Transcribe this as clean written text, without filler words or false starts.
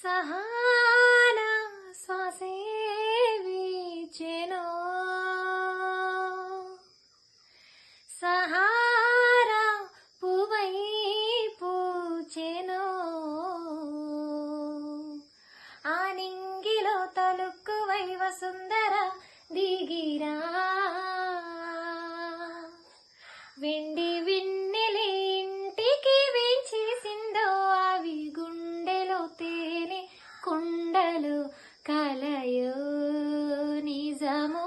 సహానా శ్వాసే వీచెను సహారా పువ్వై పూచెను ఆ నింగిలో తలుక్కువై వసుంధర దిగిరా వెండి వెన్నెలే ఇంటికి వేచేసిందో అవి గుండెలో తేనె కుండలు కలయో నిజమో